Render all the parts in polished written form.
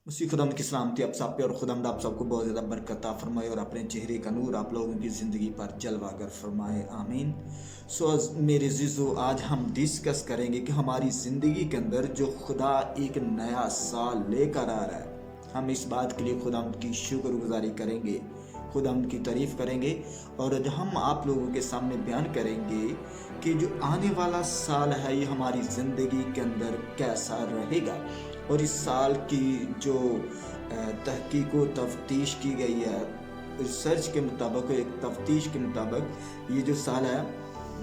उसी खुदावंद की सलामती आप सब पे और खुदावंद आप सबको बहुत ज़्यादा बरकत अता फरमाए और अपने चेहरे का नूर आप लोगों की ज़िंदगी पर जलवागर फरमाए, आमीन। मेरे जीजो, आज हम डिस्कस करेंगे कि हमारी ज़िंदगी के अंदर जो खुदा एक नया साल लेकर आ रहा है, हम इस बात के लिए खुदावंद की शुक्रगुजारी करेंगे, खुदावंद की तारीफ़ करेंगे। और आज हम आप लोगों के सामने बयान करेंगे कि जो आने वाला साल है ये हमारी ज़िंदगी के अंदर कैसा रहेगा। और इस साल की जो तहकीक व तफ्तीश की गई है, रिसर्च के मुताबिक, एक तफ्तीश के मुताबिक ये जो साल है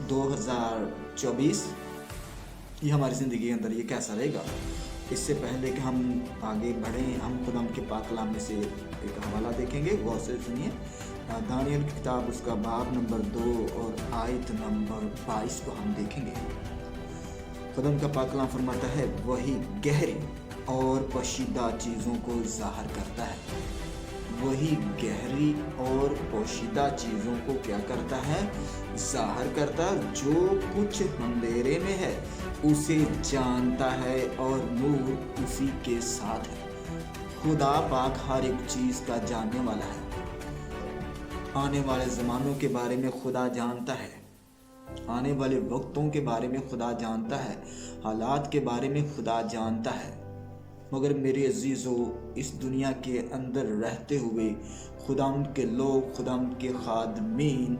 2024, ये हमारी ज़िंदगी के अंदर ये कैसा रहेगा। इससे पहले कि हम आगे बढ़ें, हम खुदा के पाक कलाम में से एक हवाला देखेंगे, गौर से सुनिए। दानियल की किताब उसका बाब नंबर 2 और आयत नंबर 22 को हम देखेंगे। खुदा का पाक कलाम फरमाता है, वही गहरी और पोशीदा चीज़ों को ज़ाहिर करता है। वही गहरी और पोशीदा चीज़ों को क्या करता है? ज़ाहिर करता है। जो कुछ अंधेरे में है उसे जानता है और नूर उसी के साथ है। खुदा पाक हर एक चीज़ का जानने वाला है। आने वाले ज़मानों के बारे में खुदा जानता है, आने वाले वक्तों के बारे में खुदा जानता है, हालात के बारे में खुदा जानता है। मगर मेरे अजीज़ों, इस दुनिया के अंदर रहते हुए खुदावंद के लोग, खुदावंद के खादमीन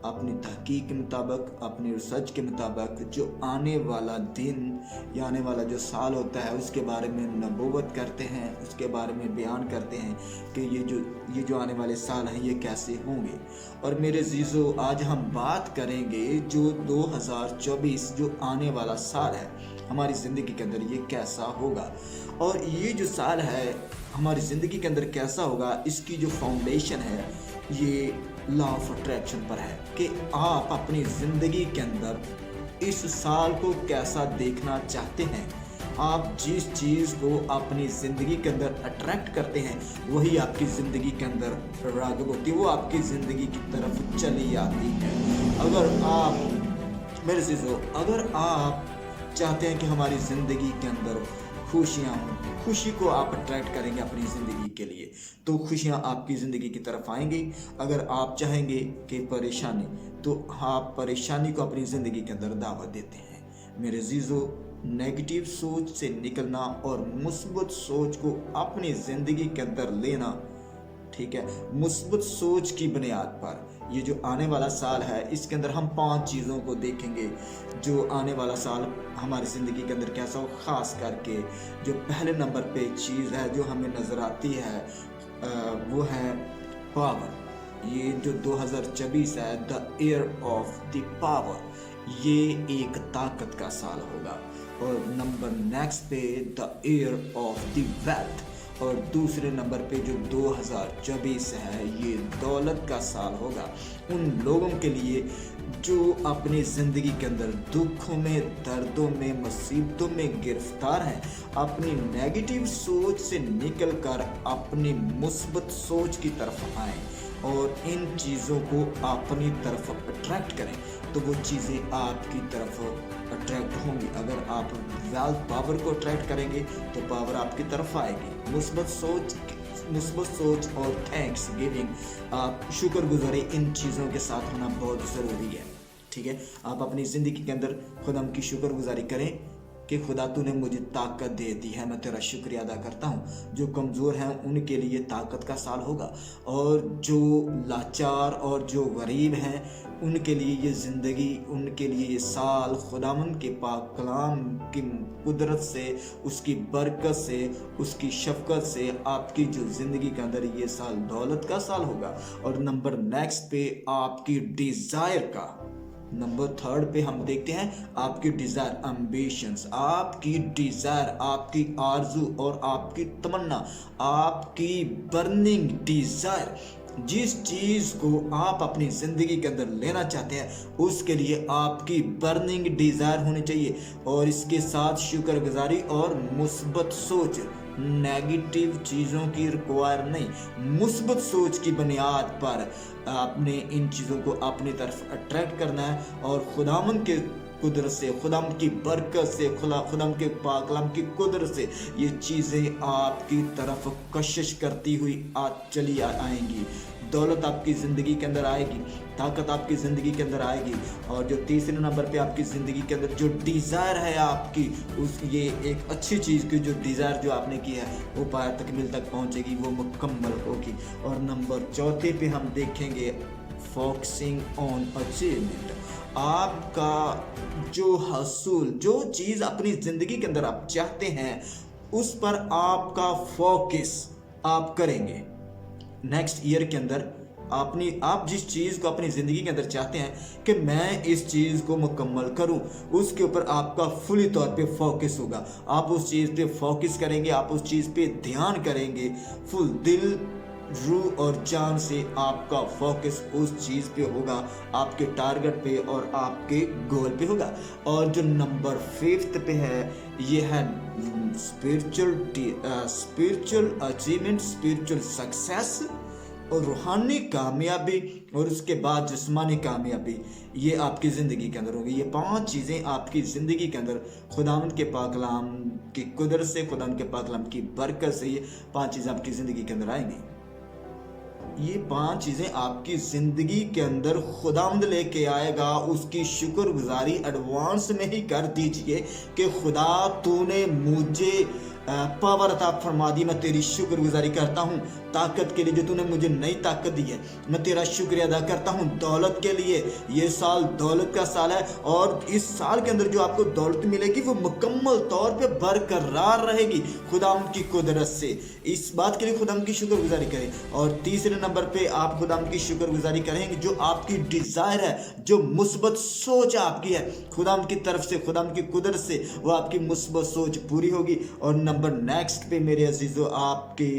अपनी तहकीक के मुताबिक, अपनी रिसर्च के मुताबिक जो आने वाला दिन या आने वाला जो साल होता है उसके बारे में नबूवत करते हैं, उसके बारे में बयान करते हैं कि ये जो आने वाले साल हैं ये कैसे होंगे। और मेरे अजीज़ों, आज हम बात करेंगे जो 2024 जो आने वाला साल है हमारी ज़िंदगी के अंदर ये कैसा होगा। और ये जो साल है हमारी ज़िंदगी के अंदर कैसा होगा, इसकी जो फाउंडेशन है ये लॉ ऑफ अट्रैक्शन पर है कि आप अपनी ज़िंदगी के अंदर इस साल को कैसा देखना चाहते हैं। आप जिस चीज़ को अपनी ज़िंदगी के अंदर अट्रैक्ट करते हैं वही आपकी ज़िंदगी के अंदर राग़िब होती है, वो आपकी ज़िंदगी की तरफ चली आती है। अगर आप मेरे चीज़ों, अगर आप चाहते हैं कि हमारी ज़िंदगी के अंदर खुशियाँ हों, खुशी को आप अट्रैक्ट करेंगे अपनी ज़िंदगी के लिए, तो खुशियाँ आपकी ज़िंदगी की तरफ आएंगी। अगर आप चाहेंगे कि परेशानी, तो आप परेशानी को अपनी ज़िंदगी के अंदर दावत देते हैं। मेरे अजीज़ों, नेगेटिव सोच से निकलना और मुस्बत सोच को अपनी ज़िंदगी के अंदर लेना, ठीक है, मुस्बत सोच की बुनियाद पर ये जो आने वाला साल है इसके अंदर हम 5 चीज़ों को देखेंगे जो आने वाला साल हमारी ज़िंदगी के अंदर कैसा हो। ख़ास करके जो पहले नंबर पे चीज़ है जो हमें नज़र आती है वो है पावर। ये जो 2024 है, the year of the power, ये एक ताकत का साल होगा। और नंबर नेक्स्ट पे the year of the wealth, और दूसरे नंबर पे जो 2024 है ये दौलत का साल होगा उन लोगों के लिए जो अपनी ज़िंदगी के अंदर दुखों में, दर्दों में, मुसीबतों में गिरफ्तार हैं। अपनी नेगेटिव सोच से निकलकर अपनी मुस्बत सोच की तरफ आएं और इन चीज़ों को अपनी तरफ अट्रैक्ट करें तो वो चीज़ें आपकी तरफ अट्रैक्ट होंगी। अगर आप वेल्थ, पावर को अट्रैक्ट करेंगे तो पावर आपकी तरफ आएगी। मुस्बत सोच और थैंक्स गिविंग, आप शुक्रगुजारी, इन चीज़ों के साथ होना बहुत ज़रूरी है। ठीक है, आप अपनी ज़िंदगी के अंदर खुदा की शुक्रगुजारी करें कि खुदा तूने मुझे ताकत दे दी है, मैं तेरा शुक्रिया अदा करता हूँ। जो कमज़ोर हैं उनके लिए ताकत का साल होगा, और जो लाचार और जो गरीब हैं उनके लिए ये ज़िंदगी, उनके लिए ये साल खुदावंद के पाक कलाम की कुदरत से, उसकी बरकत से, उसकी शफ़क़त से आपकी जो ज़िंदगी के अंदर ये साल दौलत का साल होगा। और नंबर नेक्स्ट पे आपकी डिज़ायर का, नंबर 3 पे हम देखते हैं आपकी डिज़ायर, एम्बिशंस, आपकी डिज़ायर, आपकी आरज़ू और आपकी तमन्ना, आपकी बर्निंग डिज़ायर, जिस चीज़ को आप अपनी ज़िंदगी के अंदर लेना चाहते हैं उसके लिए आपकी बर्निंग डिज़ायर होनी चाहिए। और इसके साथ शुक्रगुजारी और मुस्बत सोच, नेगेटिव चीज़ों की रिक्वायर नहीं, मुस्बत सोच की बुनियाद पर आपने इन चीज़ों को अपनी तरफ अट्रैक्ट करना है और खुदावंद के कुदरत से, खुदाम की बरकत से, खुदाम के पाक कलाम की कुदरत से ये चीज़ें आपकी तरफ कशिश करती हुई चली आएंगी। दौलत आपकी ज़िंदगी के अंदर आएगी, ताकत आपकी ज़िंदगी के अंदर आएगी। और जो तीसरे नंबर पे आपकी ज़िंदगी के अंदर जो डिज़ायर है आपकी, उस ये एक अच्छी चीज़ की जो डिज़ायर जो आपने की है वो पाया तकमील तक पहुंचेगी, वो मुकम्मल होगी। और नंबर चौथे पे हम देखेंगे फोकसिंग ऑन अचीवमेंट। आपका जो हसूल, जो चीज़ अपनी ज़िंदगी के अंदर आप चाहते हैं उस पर आपका फोकस आप करेंगे। नेक्स्ट ईयर के अंदर आप जिस चीज़ को अपनी ज़िंदगी के अंदर चाहते हैं कि मैं इस चीज़ को मुकम्मल करूं, उसके ऊपर आपका फुली तौर पे फोकस होगा। आप उस चीज़ पे फोकस करेंगे, आप उस चीज़ पे ध्यान करेंगे, फुल दिल, रूह और जान से आपका फोकस उस चीज़ पे होगा, आपके टारगेट पे और आपके गोल पे होगा। और जो नंबर 5 पे है ये है स्पिरिचुअल अचीवमेंट, स्पिरिचुअल सक्सेस और रूहानी कामयाबी, और उसके बाद जिस्मानी कामयाबी। ये आपकी ज़िंदगी के अंदर होगी। ये 5 चीज़ें आपकी ज़िंदगी के अंदर खुदावंद के पाक कलाम की कुदरत से, खुदावंद के पाक कलाम की बरकत से ये 5 चीज़ें आपकी ज़िंदगी के अंदर आएंगी। ये 5 चीज़ें आपकी ज़िंदगी के अंदर खुदावंद लेके आएगा। उसकी शुक्रगुजारी एडवांस में ही कर दीजिए कि खुदा तूने मुझे पावर अता फरमा दी, मैं तेरी शुक्रगुजारी करता हूँ। ताकत के लिए जो तूने मुझे नई ताकत दी है, मैं तेरा शुक्रिया अदा करता हूँ। दौलत के लिए, ये साल दौलत का साल है और इस साल के अंदर जो आपको दौलत मिलेगी वो मुकम्मल तौर पे बरकरार रहेगी खुदाम की कुदरत से। इस बात के लिए खुदाम की शुक्रगुजारी करें। और तीसरे नंबर पे आप खुदाम की शुक्रगुजारी करेंगे जो आपकी डिज़ायर है, जो मुस्बत सोच आपकी है खुदाम की तरफ से, खुदाम की कुदरत से, वो आपकी मुस्बत सोच पूरी होगी। और नंबर नेक्स्ट पे मेरे अजीजों, आपकी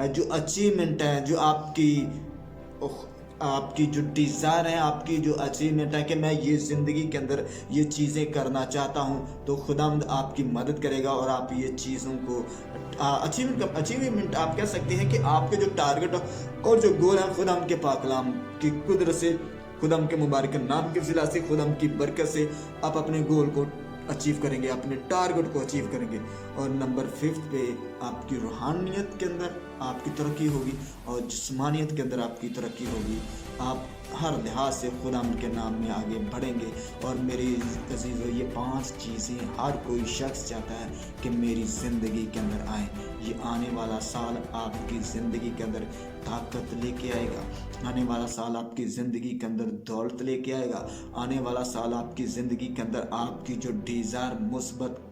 जो अचीवमेंट है, जो आपकी जो डिज़ायर है, आपकी जो अचीवमेंट है कि मैं ये ज़िंदगी के अंदर ये चीज़ें करना चाहता हूँ, तो खुदावंद आपकी मदद करेगा और आप ये चीज़ों को अचीवमेंट आप कह सकते हैं कि आपके जो टारगेट और जो गोल है खुदावंद के पाक कलाम की कुदरत से, खुदावंद के मुबारक नाम के ज़िला से, खुदावंद की बरकत से आप अपने गोल को अचीव करेंगे, अपने टारगेट को अचीव करेंगे। और नंबर 5 पे आपकी रूहानियत के अंदर आपकी तरक्की होगी और जिस्मानियत के अंदर आपकी तरक्की होगी। आप हर लिहाज से खुदावंद के नाम में आगे बढ़ेंगे। और मेरे अजीज़ों, ये 5 चीज़ें हर कोई शख्स चाहता है कि मेरी ज़िंदगी के अंदर आए। ये आने वाला साल आपकी ज़िंदगी के अंदर ताकत लेके आएगा, आने वाला साल आपकी ज़िंदगी के अंदर दौलत लेके आएगा, आने वाला साल आपकी ज़िंदगी के अंदर आपकी जो डिज़ायर मुस्बत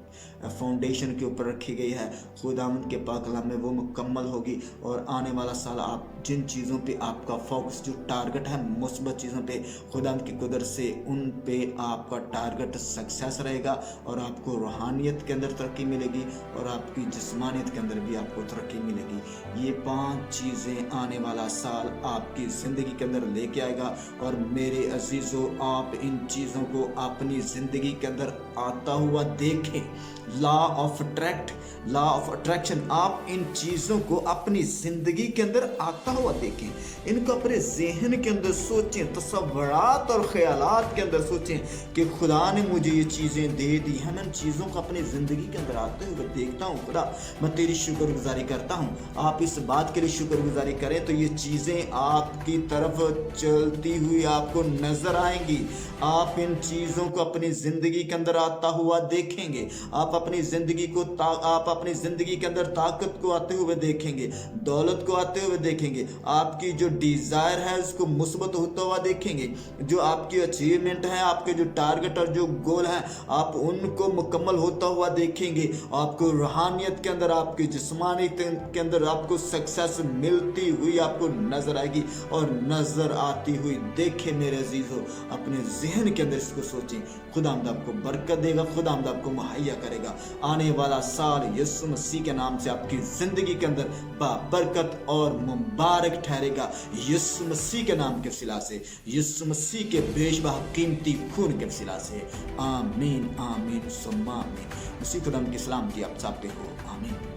फाउंडेशन के ऊपर रखी गई है खुदावंद के पाक कलाम में वो मुकम्मल होगी। और आने वाला साल आप जिन चीज़ों पे आपका फोकस, जो टारगेट है मुस्बत चीज़ों पे, खुदावंद की कुदरत से उन पे आपका टारगेट सक्सेस रहेगा और आपको रूहानियत के अंदर तरक्की मिलेगी और आपकी जिस्मानियत के अंदर भी आपको तरक्की मिलेगी। ये 5 चीज़ें आने वाला साल आपकी ज़िंदगी के अंदर लेके आएगा। और मेरे अजीज़ों, आप इन चीज़ों को अपनी ज़िंदगी के अंदर आता हुआ देखें। लॉ ऑफ अट्रैक्शन, आप इन चीज़ों को अपनी ज़िंदगी के अंदर आता हुआ देखें, इनको अपने जहन के अंदर सोचें, तसव्वुरात और ख्यालात के अंदर सोचें कि खुदा ने मुझे ये चीज़ें दे दी हैं, मैं इन चीज़ों को अपनी ज़िंदगी के अंदर आते हुए देखता हूँ। खुदा, मैं तेरी शुक्रगुजारी करता हूँ। आप इस बात के लिए शुक्रगुजारी करें तो ये चीज़ें आपकी तरफ चलती हुई आपको नज़र आएंगी। आप इन चीज़ों को अपनी ज़िंदगी के अंदर आता हुआ देखेंगे। आप अपनी ज़िंदगी के अंदर ताकत को आते हुए देखेंगे, दौलत को आते हुए देखेंगे, आपकी जो डिज़ायर है उसको मुस्बत होता हुआ देखेंगे, जो आपकी अचीवमेंट है, आपके जो टारगेट और जो गोल हैं आप उनको मुकम्मल होता हुआ देखेंगे। आपको रूहानियत के अंदर, आपकी जिस्मानियत के अंदर आपको सक्सेस मिलती हुई आपको नज़र आएगी। और नज़र आती हुई देखे मेरे अजीज़ों, अपने जहन के अंदर इसको सोचें। खुदावंद आपको बरकत देगा, खुदावंद आपको मुहैया करेगा। आने वाला साल यीशु मसीह के नाम से आपकी ज़िंदगी के अंदर बाबरकत और मुबारक ठहरेगा। यीशु मसीह के नाम के वसीला से, यीशु मसीह के बेशबहा कीमती खून के वसीला से। आमीन, आमीन, सुम्मा आमीन। मसीह खुदा की सलामती आप सब पे हो। आमीन।